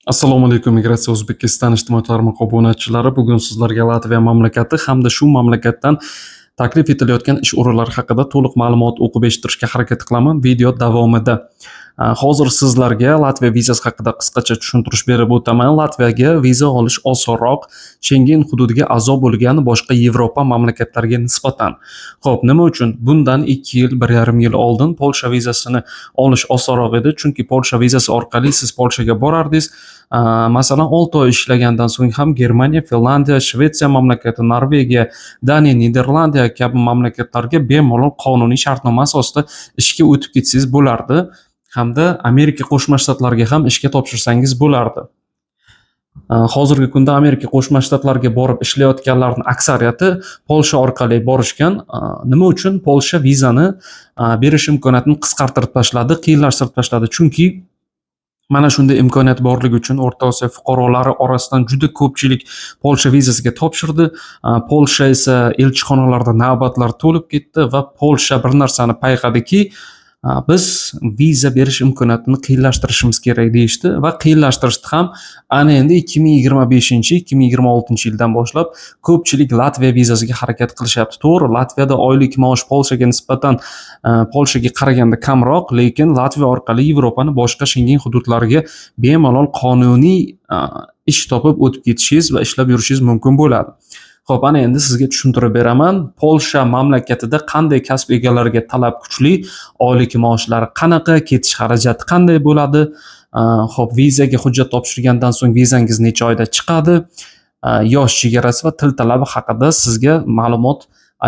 Assalomu alaykum, Migratsiya O'zbekiston ijtimoiy tarmoq obunachilari. Bugun sizlarga Latviya mamlakati hamda shu mamlakatdan taklif etilayotgan ish o'rinlari haqida to'liq ma'lumot o'qib eshittirishga harakat qilaman video davomida. Hozir sizlarga Latviya vizasi haqida qisqacha tushuntirish berib o'taman. Latviyaga viza olish osonroq Schengen hududiga a'zo bo'lgan boshqa Yevropa mamlakatlariga nisbatan. Xo'p, nima uchun? Bundan 2 yil, 1,5 yil oldin Polsha vizasini olish osonroq edi, chunki Polsha vizasi orqali siz Polshaga borardingiz. Masalan, 6 oy ishlagandan so'ng ham Germaniya, Finlandiya, Shvetsiya mamlakati, Norvegiya, Daniya, Niderlandiya kabi mamlakatlarga bemalol qonuniy shartnoma asosida ishga o'tib ketsangiz bo'lardi, hamda Amerika Qo'shma Shtatlariga ham ishga topshirsangiz bo'lardi. Hozirgi kunda Amerika Qo'shma Shtatlariga borib ishlayotganlarning aksariyati Polsha orqali borishgan. Nima uchun? Polsha vizani berish imkoniyatini qisqartirib tashladi, qiyinlashtirib tashladi. Chunki mana shunday imkoniyat borligi uchun O'rta Osiyo fuqarolari orasidan juda ko'pchilik Polsha vizasiga topshirdi. Polsha esa elchixonalarda navbatlar to'lib ketdi va Polsha bir narsani payqadiki, biz viza berish imkoniyatini qiyinlashtirishimiz kerak deyishdi va qiyinlashtirishdi ham. Ana endi 2025-2026 yildan boshlab ko'pchilik Latviya vizasiga harakat qilishyapti. To'g'ri, Latviyada oylik maosh Polshaga nisbatan Polshaga qaraganda kamroq, lekin Latviya orqali Yevropaning boshqa Schengen hududlariga bemalol qonuniy ish topib o'tib ketishingiz va ishlab yurishingiz mumkin bo'ladi. Xo'p, ana endi sizga tushuntirib beraman. Polsha mamlakatida qanday kasb egalariga talab kuchli, oylik maoshlari qanaqa, ketish xarajati qanday bo'ladi? Xo'p, vizaga hujjat topshirgandan so'ng vizangiz necha oyda chiqadi? Yosh chegarasi va til talabi haqida sizga ma'lumot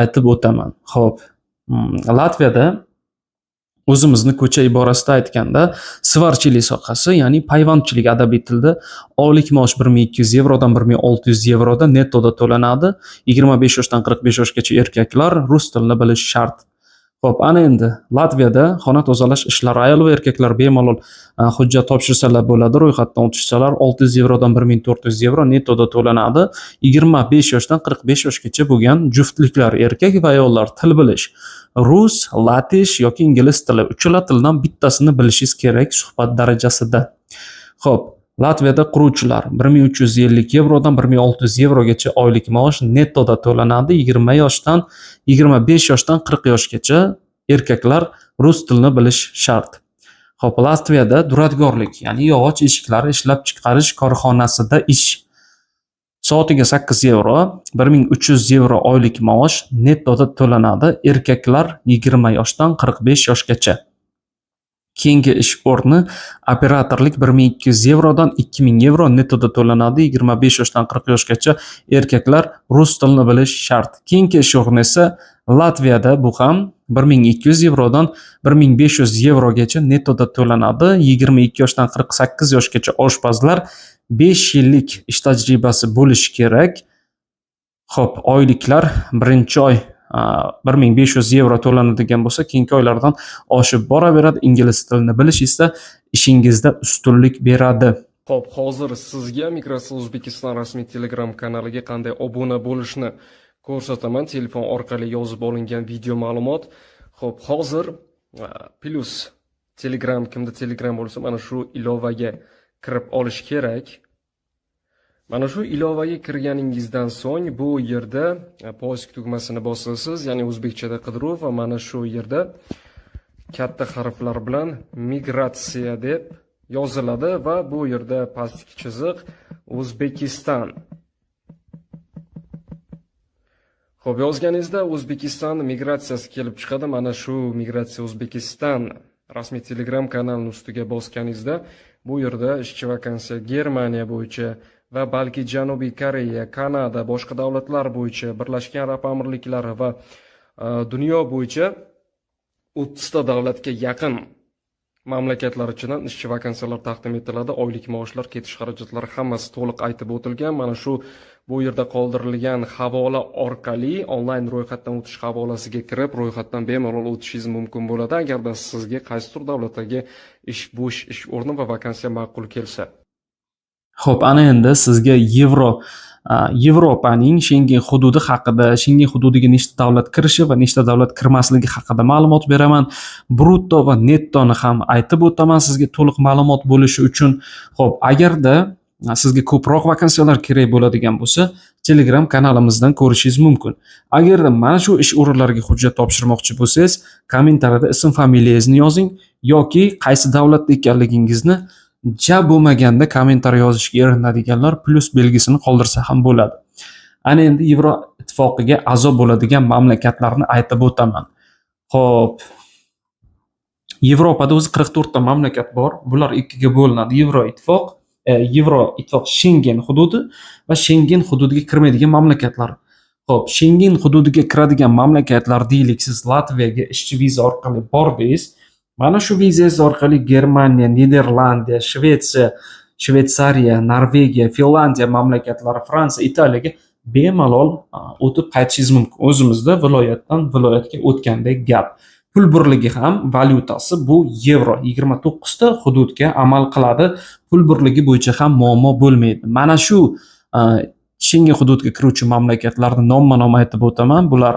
aytib o'taman. Xo'p, Latviyada o'zimizni ko'cha iborasida aytganda, svarchilik sohasi, ya'ni payvandchilik adabiy tilda oylik maosh 1200 yevrodan 1600 yevroda nettoda to'lanadi. 25 yoshdan 45 yoshgacha erkaklar rus tilini bilishi shart. Xo'p, ana endi Latviyada xona tozalash ishlari ayol va erkaklar bemalol hujjat topshirsalar bo'ladi. Ro'yxatdan o'tishsalar 600 yevrodan 1400 yevro nettoda to'lanadi. 25 yoshdan 45 yoshgacha bo'lgan juftliklar, erkak va ayollar til bilish, rus, latish yoki ingliz tili, uchala tildan bittasini bilishingiz kerak suhbat darajasida. Xo'p, Latviyada quruvchilar 1350 yevrodan 1600 yevrogacha oylik maosh nettoda to'lanadi. 25 yoshdan 40 yoshgacha erkaklar rus tilini bilish shart. Xo'p, Latviyada duradgorlik, ya'ni yog'och eshiklari ishlab chiqarish korxonasida ish. Soatiga 8 yevro, 1300 yevro oylik maosh nettoda to'lanadi. Erkaklar 20 yoshdan 45 yoshgacha. Keyingi ish o'rni operatorlik 1200 yevrodan 2000 yevro nettoda to'lanadi. 25 yoshdan 40 yoshgacha erkaklar rus tilini bilish shart. Keyingi ish o'rni esa Latviyada bu ham 1200 yevrodan 1500 yevrogacha nettoda to'lanadi. 22 yoshdan 48 yoshgacha oshpazlar 5 yillik ish tajribasi bo'lishi kerak. Xo'p, oyliklar birinchi oy 1500 yevro to'lanadigan bo'lsa, keyingi oylardan oshib boraveradi. Ingliz tilini bilish esa ishingizda ustunlik beradi. Xo'p, hozir sizga Migratsiya O'zbekiston rasmiy Telegram kanaliga qanday obuna bo'lishni ko'rsataman. Telefon orqali yozib olingan video ma'lumot. Xo'p, hozir plus Telegram, kimda Telegram bo'lsa, mana shu ilovaga kirib olish kerak. Mana shu ilovaga kirganingizdan so'ng bu yerda poisk tugmasini bosasiz, ya'ni o'zbekchada qidiruv, va mana shu yerda katta harflar bilan migratsiya deb yoziladi va bu yerda pastki chiziq O'zbekiston. Xo'p, yozganingizda O'zbekiston migratsiyasi kelib chiqadi. Mana shu Migratsiya O'zbekiston rasmiy Telegram kanalining ustiga bosganingizda bu yerda ishchi vakansiya Germaniya bo'yicha va balki Janubiy Koreya, Kanada, boshqa davlatlar bo'yicha, Birlashgan Arab Amirliklari va dunyo bo'yicha 30 ta davlatga yaqin mamlakatlar ichidan ishchi vakansiyalar taqdim etiladi. Oylik maoshlar, ketish xarajatlari hammasi to'liq aytib o'tilgan. Mana shu bu yerda qoldirilgan havola orqali onlayn ro'yxatdan o'tish havolasiga kirib, ro'yxatdan bemalol o'tishingiz mumkin bo'ladi, agarda sizga qaysidir davlatdagi bo'sh ish o'rni va vakansiya ma'qul kelsa. Xo'p, ana endi sizga yevro Yevropaning Schengen hududi haqida, Schengen hududiga nechta davlat kirishi va nechta davlat kirmasligi haqida ma'lumot beraman. Brutto va nettoni ham aytib o'taman sizga to'liq ma'lumot bo'lishi uchun. Xo'p, agarda sizga ko'proq vakansiyalar kerak bo'ladigan bo'lsa, Telegram kanalimizdan ko'rishingiz mumkin. Agarda mana shu ish o'rinlariga hujjat topshirmoqchi bo'lsangiz, kommentariyada ism familiyangizni yozing yoki qaysi davlatda ekanligingizni ja bo'lmaganda kommentariy yozishga erinadiganlar plus belgisini qoldirsa ham bo'ladi. Ana endi Yevroittifoqiga a'zo bo'ladigan mamlakatlarni aytib o'taman. Xo'p, Yevropada o'zi 44 ta mamlakat bor. Bular ikkiga bo'linadi. Yevroittifoq Schengen hududi va Schengen hududiga kirmaydigan mamlakatlar. Xo'p, Schengen hududiga kiradigan mamlakatlar deylik, siz Latviyaga ishchi viza orqali bordingiz. Mana shu vizangiz orqali Germaniya, Niderlandiya, Shvetsariya, Norvegiya, Finlandiya mamlakatlari, Fransiya, Italiyaga bemalol o'tib qaytishingiz mumkin. O'zimizda viloyatdan viloyatga o'tgandek gap. Pul birligi ham valyutasi bu yevro. 29 ta hududga amal qiladi. Pul birligi bo'yicha ham muammo bo'lmaydi. Mana shu Schengen hududiga kiruvchi mamlakatlarni nomma-nom aytib o'taman. Bular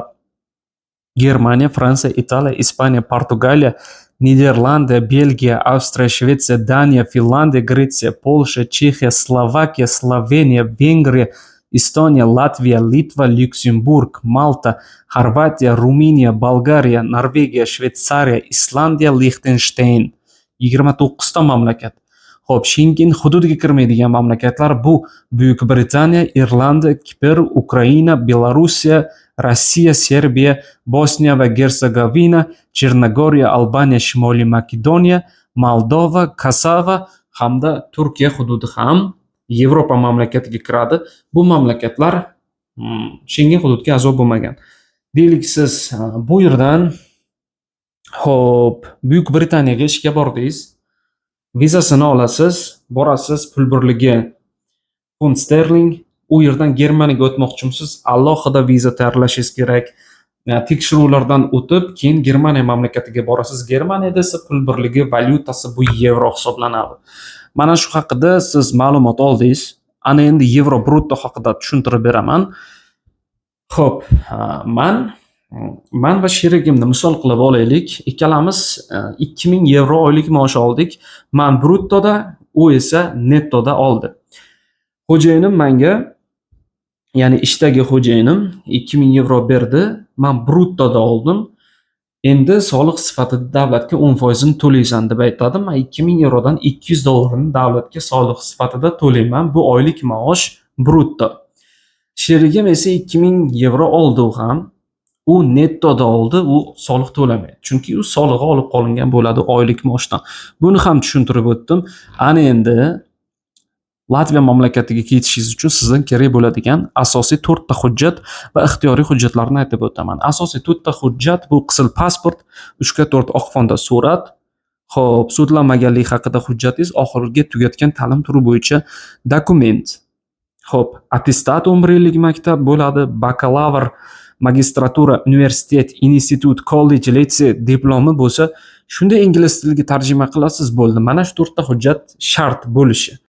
Germaniya, Fransiya, Italiya, Ispaniya, Portugaliya, Niderlandiya, Belgiya, Avstriya, Shvetsiya, Daniya, Finlandiya, Gretsiya, Polsha, Chexiya, Slovakiya, Sloveniya, Vengriya, Estoniya, Latviya, Litva, Lyuksemburg, Malta, Xorvatiya, Ruminiya, Bolgariya, Norvegiya, Shvetsariya, Islandiya, Liechtenstein. 29 ta mamlakat. Xo'p, Schengen hududiga kirmaydigan mamlakatlar bu Buyuk Britaniya, Irlandiya, Kipr, Ukraina, Belorussiya, Rossiya, Serbiya, Bosniya va Gersegovina, Chernogoriya, Albaniya, Shimoliy Makedoniya, Moldova, Kosovo hamda Turkiya hududi ham Yevropa mamlakatiga kiradi. Bu mamlakatlar Schengen hududiga a'zo bo'lmagan. Deylik, siz bu yerdan Buyuk Britaniyaga ishga bordingiz. Vizasini olasiz, borasiz, pul birligi funt sterling. U yerdan Germaniyaga o'tmoqchimisiz, alohida viza tayyorlashingiz kerak. Tekshiruvlardan o'tib, keyin Germaniya mamlakatiga borasiz. Germaniyada esa pul birligi valyutasi bu yevro hisoblanadi. Mana shu haqida siz ma'lumot oldingiz. Ana endi yevro brutto haqida tushuntirib beraman. Xo'p, man va sherigimni misol qilib olaylik. Ikkalamiz 2000 yevro oylik maosh oldik. Men bruttoda, u esa nettoda oldi. Xo'jayinim menga, ya'ni ishdagi xo'jayinim 2000 yevro berdi. Men bruttoda oldim. Endi soliq sifatida davlatga 10% ni to'laysan deb aytadi. Men 2000 yevrodan 200 dollarni davlatga soliq sifatida to'layman. Bu oylik maosh brutto. Sherigim esa 2000 yevro oldi u ham. U nettoda oldi, u soliq to'lamaydi. Chunki u solig'i olib qolingan bo'ladi oylik maoshdan. Buni ham tushuntirib o'tdim. Ana endi Latviya mamlakatiga ketishingiz uchun sizdan kerak bo'ladigan asosiy 4 ta hujjat va ixtiyoriy hujjatlarni aytib o'taman. Asosiy 4 ta hujjat bu qizil pasport, 3x4 oq fonda surat, xo'p, sudlanmaganlik haqida hujjatingiz, oxirgi tugatgan ta'lim turi bo'yicha dokument. Xo'p, attestat 11 yillik maktab bo'ladi, bakalavr, magistratura, universitet, institut, kollej, litsey diplomi bo'lsa, shunda ingliz tiliga tarjima qilasiz bo'ldi. Mana shu 4 ta hujjat shart bo'lishi.